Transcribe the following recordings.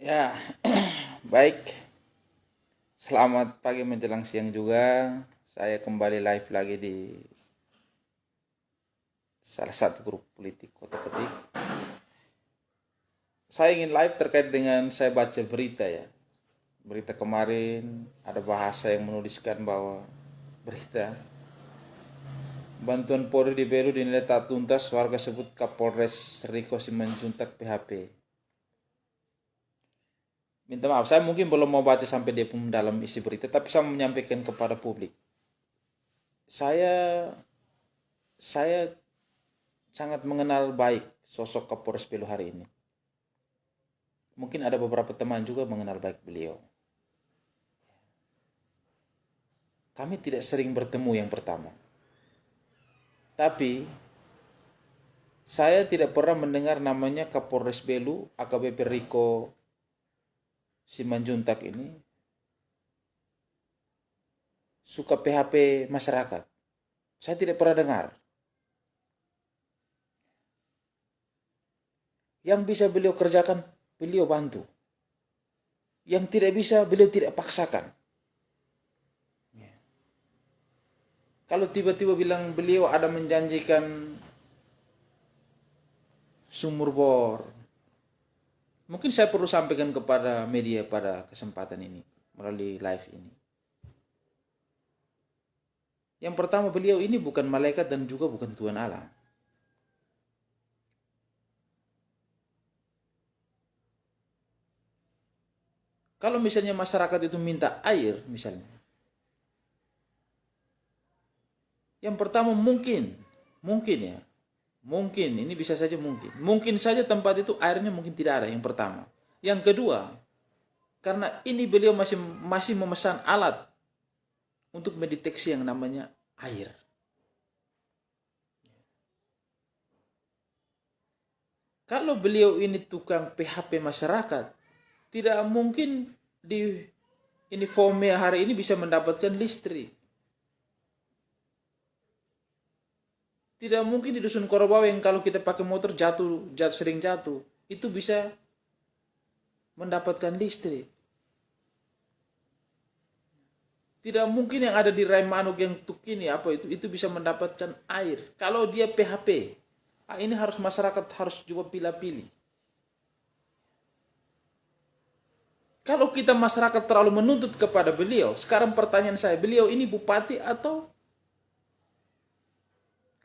Ya, baik. Selamat pagi menjelang siang juga. Saya kembali live lagi di salah satu grup politik Kota Ketik. Saya ingin live terkait dengan saya baca berita ya. Berita kemarin ada bahasa yang menuliskan bahwa berita bantuan Polri di Belu dinilai tak tuntas, warga sebut Kapolres Riko Simanjuntak PHP. Minta maaf, saya mungkin belum mau baca sampai dia pun dalam isi berita, tapi saya menyampaikan kepada publik. Saya saya sangat mengenal baik sosok Kapolres Belu hari ini. Mungkin ada beberapa teman juga mengenal baik beliau. Kami tidak sering bertemu yang pertama. Tapi saya tidak pernah mendengar namanya Kapolres Belu AKBP Riko Simanjuntak ini suka PHP masyarakat. Saya tidak pernah dengar. Yang bisa beliau kerjakan, beliau bantu. Yang tidak bisa, beliau tidak paksakan. Kalau tiba-tiba bilang beliau ada menjanjikan sumur bor, mungkin saya perlu sampaikan kepada media pada kesempatan ini, melalui live ini. Yang pertama, beliau ini bukan malaikat dan juga bukan Tuhan Allah. Kalau misalnya masyarakat itu minta air, misalnya, yang pertama mungkin ya, mungkin ini bisa saja mungkin saja tempat itu airnya mungkin tidak ada. Yang pertama, yang kedua, karena ini beliau masih memesan alat untuk mendeteksi yang namanya air. Kalau beliau ini tukang PHP masyarakat, tidak mungkin di ini Fome hari ini bisa mendapatkan listrik. Tidak mungkin di dusun Korobau yang kalau kita pakai motor sering jatuh, itu bisa mendapatkan listrik. Tidak mungkin yang ada di Raimanuk yang Tukini itu bisa mendapatkan air. Kalau dia PHP, ini harus masyarakat harus juga pilih-pilih. Kalau kita masyarakat terlalu menuntut kepada beliau, sekarang pertanyaan saya, beliau ini bupati atau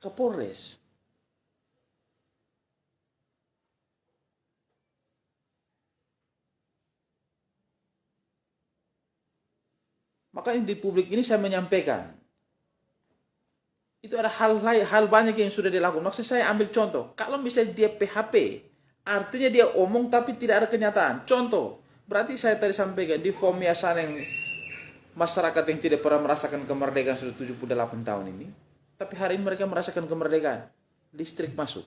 Kapolres? Makanya di publik ini saya menyampaikan, itu ada hal banyak yang sudah dilakukan. Maksud saya ambil contoh, kalau misalnya dia PHP, artinya dia omong tapi tidak ada kenyataan. Contoh, berarti saya tadi sampaikan di Fomia sana yang masyarakat yang tidak pernah merasakan kemerdekaan sudah 78 tahun ini, tapi hari ini mereka merasakan kemerdekaan. Listrik masuk.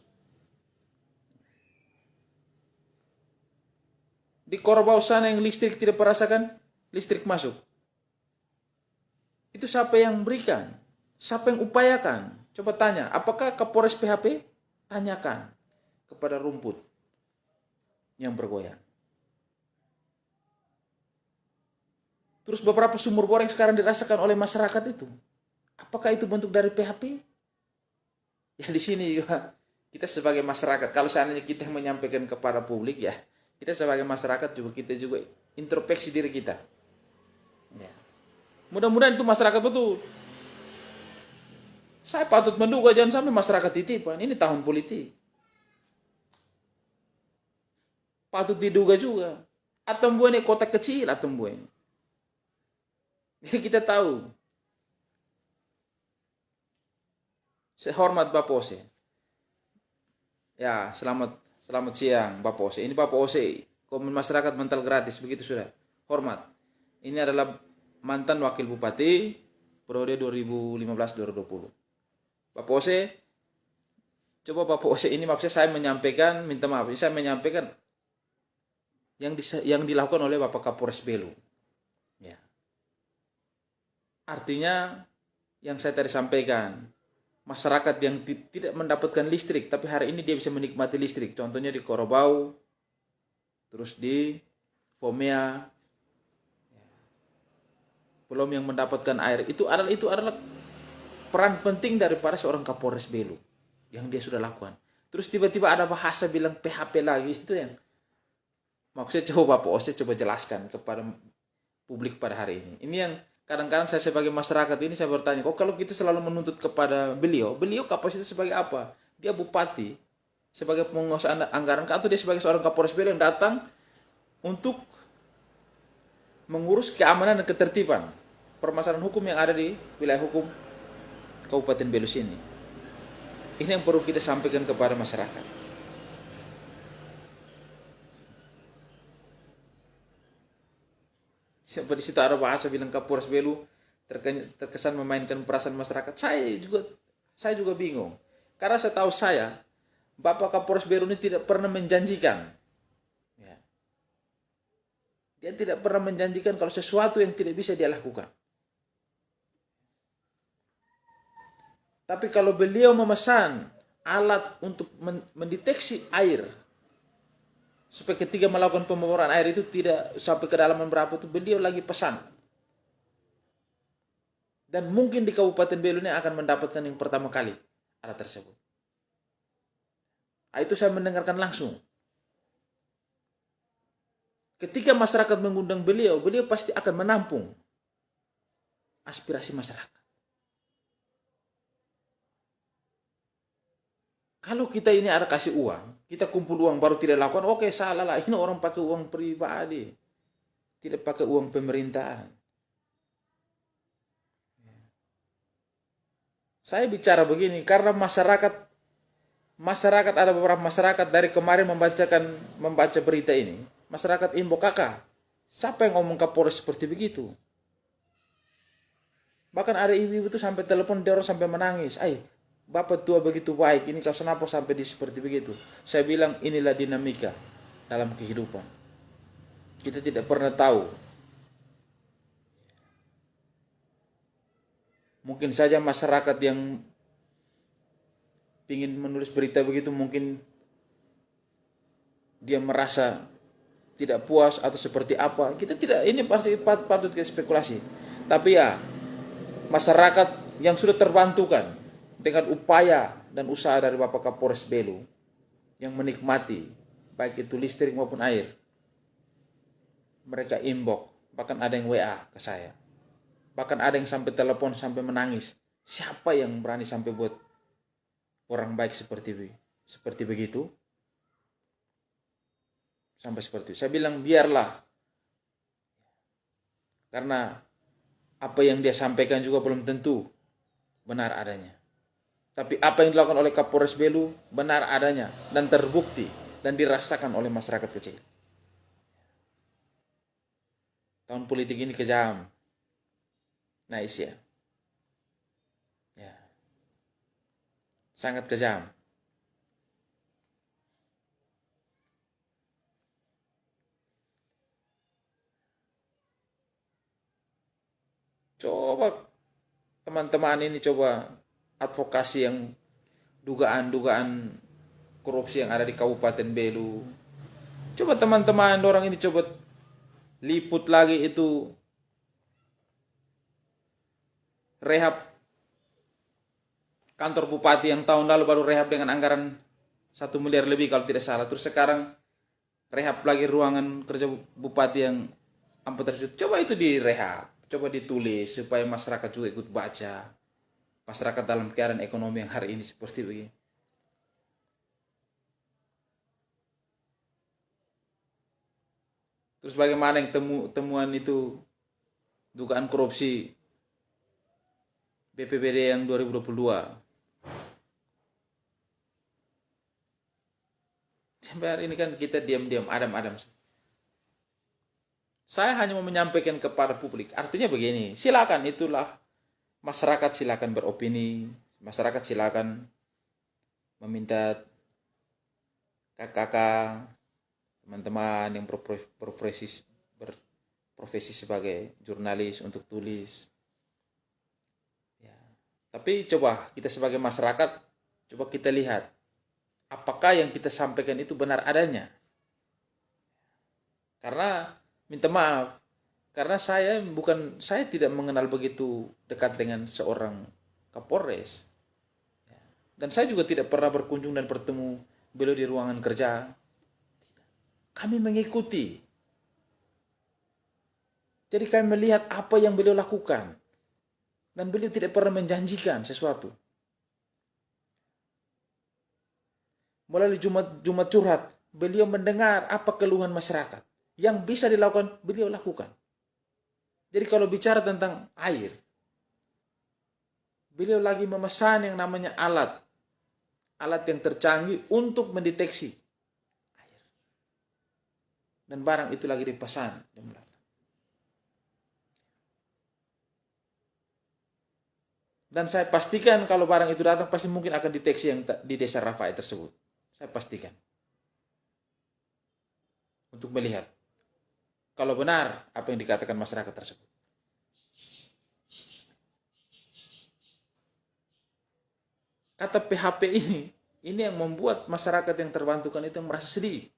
Di Korobau sana yang listrik tidak merasakan, listrik masuk. Itu siapa yang berikan? Siapa yang upayakan? Coba tanya, apakah Kapolres PHP? Tanyakan kepada rumput yang bergoyang. Terus beberapa sumur bor yang sekarang dirasakan oleh masyarakat itu, apakah itu bentuk dari PHP? Ya di sini juga kita sebagai masyarakat, kalau seandainya kita menyampaikan kepada publik ya, kita sebagai masyarakat juga kita juga introspeksi diri kita. Ya. Mudah-mudahan itu masyarakat betul. Saya patut menduga jangan sampai masyarakat titipan. Ini tahun politik. Patut diduga juga. Atombo ini kota kecil, Atombo ini. Jadi kita tahu. Saya hormat Bapak Ose. Ya, selamat siang Bapak Ose. Ini Bapak Ose, Komen Masyarakat Mental Gratis, begitu sudah. Hormat. Ini adalah mantan wakil bupati periode 2015-2020. Bapak Ose, coba Bapak Ose ini maksudnya saya menyampaikan, minta maaf, saya menyampaikan yang dilakukan oleh Bapak Kapolres Belu. Ya. Artinya yang saya tadi sampaikan, masyarakat yang tidak mendapatkan listrik, tapi hari ini dia bisa menikmati listrik. Contohnya di Korobau, terus di FOMEA, belum yang mendapatkan air. Itu adalah peran penting daripada seorang Kapolres Belu yang dia sudah lakukan. Terus tiba-tiba ada bahasa bilang PHP lagi, itu yang maksudnya coba Bapak Ose coba jelaskan kepada publik pada hari ini. Ini yang kadang-kadang saya sebagai masyarakat ini saya bertanya, kok kalau kita selalu menuntut kepada beliau kapasitas sebagai apa? Dia bupati, sebagai pengusaha anggaran, atau dia sebagai seorang Kapolres Belu yang datang untuk mengurus keamanan dan ketertiban permasalahan hukum yang ada di wilayah hukum Kabupaten Belu sini. Ini yang perlu kita sampaikan kepada masyarakat. Seperti situ ada bahasa bilang Kapolres Belu terkesan memainkan perasaan masyarakat. Saya juga bingung. Karena setahu saya, Bapak Kapolres Belu ini tidak pernah menjanjikan. Ya. Dia tidak pernah menjanjikan kalau sesuatu yang tidak bisa dia lakukan. Tapi kalau beliau memesan alat untuk mendeteksi air, supaya ketika melakukan pemboboran air itu tidak sampai kedalaman berapa, itu beliau lagi pesan. Dan mungkin di Kabupaten Belu ini akan mendapatkan yang pertama kali alat tersebut. Itu saya mendengarkan langsung. Ketika masyarakat mengundang beliau pasti akan menampung aspirasi masyarakat. Kalau kita ini ada kasih uang, kita kumpul uang baru tidak lakukan, oke salah lah. Ini orang pakai uang pribadi, tidak pakai uang pemerintahan. Saya bicara begini karena masyarakat ada beberapa masyarakat dari kemarin membaca berita ini. Masyarakat imbau, kakak, siapa yang ngomong Kapolres seperti begitu? Bahkan ada ibu-ibu itu sampai telepon, dia orang sampai menangis. Bapak tua begitu baik, ini kau kenapa sampai seperti begitu? Saya bilang inilah dinamika dalam kehidupan. Kita tidak pernah tahu. Mungkin saja masyarakat yang ingin menulis berita begitu, mungkin dia merasa tidak puas atau seperti apa. Kita tidak, ini pasti patut kita spekulasi. Tapi ya, masyarakat yang sudah terbantukan dengan upaya dan usaha dari Bapak Kapolres Belu yang menikmati baik itu listrik maupun air, mereka inbox, bahkan ada yang WA ke saya, bahkan ada yang sampai telepon sampai menangis. Siapa yang berani sampai buat orang baik seperti begitu? Sampai seperti itu. Saya bilang biarlah, karena apa yang dia sampaikan juga belum tentu benar adanya. Tapi apa yang dilakukan oleh Kapolres Belu benar adanya dan terbukti dan dirasakan oleh masyarakat kecil. Tahun politik ini kejam. Nice ya. Ya. Sangat kejam. Coba teman-teman ini coba advokasi yang dugaan-dugaan korupsi yang ada di Kabupaten Belu. Coba teman-teman orang ini coba liput lagi itu rehab kantor bupati yang tahun lalu baru rehab dengan anggaran 1 miliar lebih kalau tidak salah. Terus sekarang rehab lagi ruangan kerja bupati yang 400 juta. Coba itu direhab, coba ditulis supaya masyarakat juga ikut baca. Masyarakat dalam keadaan ekonomi yang hari ini seperti begini. Terus bagaimana yang temuan itu dugaan korupsi BPBD yang 2022? Sampai hari ini kan kita diam-diam, adam-adam. Saya hanya mau menyampaikan kepada publik. Artinya begini, silakan itulah. Masyarakat silakan beropini, masyarakat silakan meminta kakak-kakak, teman-teman yang berprofesi sebagai jurnalis untuk tulis. Ya. Tapi coba kita sebagai masyarakat, coba kita lihat apakah yang kita sampaikan itu benar adanya. Karena minta maaf karena saya tidak mengenal begitu dekat dengan seorang Kapolres, dan saya juga tidak pernah berkunjung dan bertemu beliau di ruangan kerja. Kami mengikuti. Jadi kami melihat apa yang beliau lakukan. Dan beliau tidak pernah menjanjikan sesuatu. Melalui Jumat curhat, beliau mendengar apa keluhan masyarakat. Yang bisa dilakukan, beliau lakukan. Jadi kalau bicara tentang air, beliau lagi memesan yang namanya alat yang tercanggih untuk mendeteksi air. Dan barang itu lagi dipesan. Dan saya pastikan kalau barang itu datang pasti mungkin akan deteksi yang di desa Rafai tersebut. Saya pastikan. Untuk melihat kalau benar apa yang dikatakan masyarakat tersebut. Kata PHP ini yang membuat masyarakat yang terbantukan itu merasa sedih.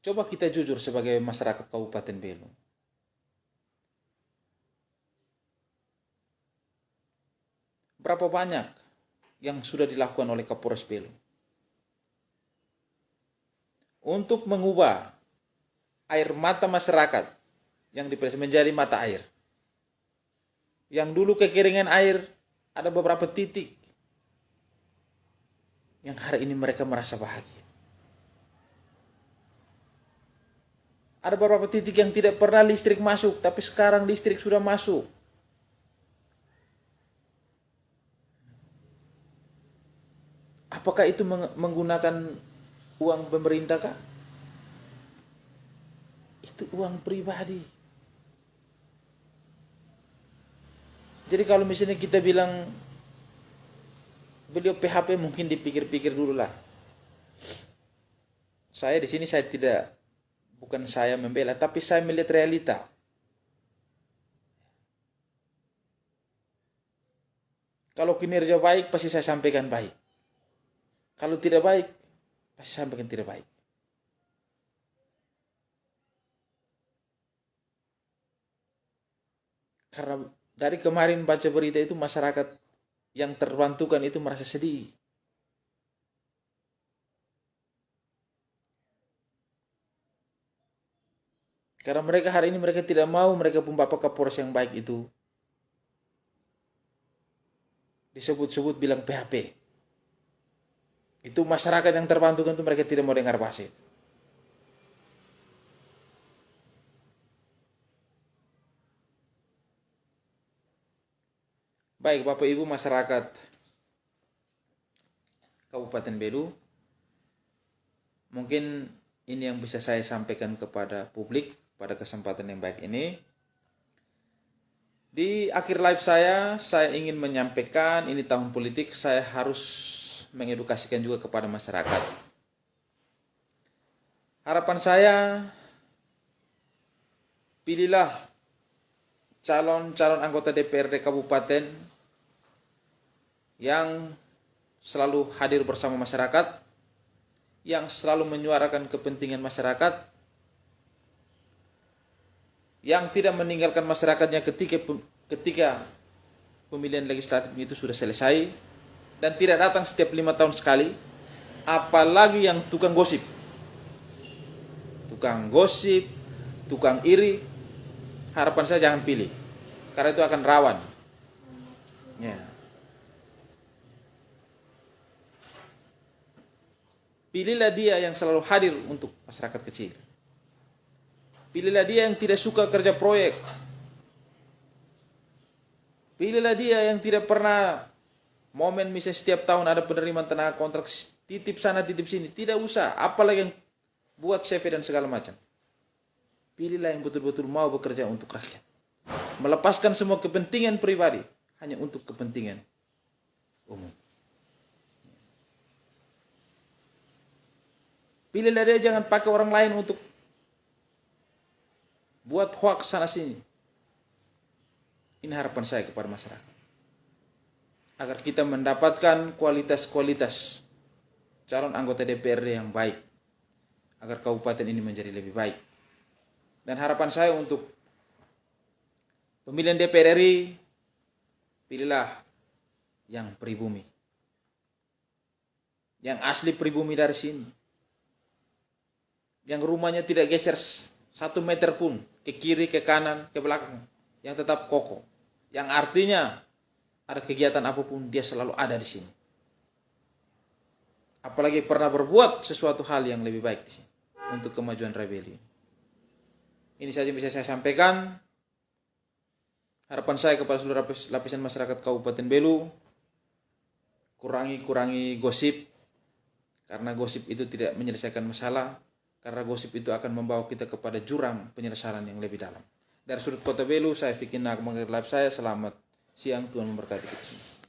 Coba kita jujur sebagai masyarakat Kabupaten Belu. Berapa banyak yang sudah dilakukan oleh Kapolres Belu untuk mengubah air mata masyarakat yang diproses menjadi mata air. Yang dulu kekeringan air, ada beberapa titik yang hari ini mereka merasa bahagia. Ada beberapa titik yang tidak pernah listrik masuk, tapi sekarang listrik sudah masuk. Apakah itu menggunakan uang pemerintah kah? Itu uang pribadi. Jadi kalau misalnya kita bilang beliau PHP, mungkin dipikir-pikir dulu lah. Saya di sini bukan saya membela, tapi saya melihat realita. Kalau kinerja baik, pasti saya sampaikan baik. Kalau tidak baik, pasti saya sampaikan tidak baik. Karena dari kemarin baca berita itu, masyarakat yang terbantukan itu merasa sedih. Karena mereka hari ini mereka tidak mau mereka pun Bapak Kapolres yang baik itu disebut-sebut bilang PHP. Itu masyarakat yang terbantukan itu mereka tidak mau dengar bahasa itu. Baik Bapak Ibu masyarakat Kabupaten Belu, mungkin ini yang bisa saya sampaikan kepada publik pada kesempatan yang baik ini. Di akhir live saya ingin menyampaikan ini tahun politik, saya harus mengedukasikan juga kepada masyarakat. Harapan saya, pilihlah calon-calon anggota DPRD Kabupaten yang selalu hadir bersama masyarakat, yang selalu menyuarakan kepentingan masyarakat, yang tidak meninggalkan masyarakatnya ketika pemilihan legislatif itu sudah selesai, dan tidak datang setiap 5 tahun sekali, apalagi yang tukang gosip, tukang iri. Harapan saya jangan pilih, karena itu akan rawan. Ya. Pilihlah dia yang selalu hadir untuk masyarakat kecil. Pilihlah dia yang tidak suka kerja proyek. Pilihlah dia yang tidak pernah momen misalnya setiap tahun ada penerimaan tenaga kontrak, titip sana titip sini. Tidak usah, apalagi yang buat CV dan segala macam. Pilihlah yang betul-betul mau bekerja untuk rakyat. Melepaskan semua kepentingan pribadi hanya untuk kepentingan umum. Pilihlah dia, jangan pakai orang lain untuk buat hoax sana sini. Ini harapan saya kepada masyarakat. Agar kita mendapatkan kualitas-kualitas calon anggota DPRD yang baik. Agar kabupaten ini menjadi lebih baik. Dan harapan saya untuk pemilihan DPR RI, pilihlah yang pribumi. Yang asli pribumi dari sini. Yang rumahnya tidak geser 1 meter pun ke kiri, ke kanan, ke belakang. Yang tetap kokoh. Yang artinya ada kegiatan apapun dia selalu ada di sini. Apalagi pernah berbuat sesuatu hal yang lebih baik di sini untuk kemajuan rebellion. Ini saja yang bisa saya sampaikan. Harapan saya kepada seluruh lapisan masyarakat Kabupaten Belu, kurangi gosip, karena gosip itu tidak menyelesaikan masalah, karena gosip itu akan membawa kita kepada jurang penyesalan yang lebih dalam. Dari sudut kota Belu, saya Fikri Nak mengakhiri live saya. Selamat siang, Tuhan memberkati kita semua.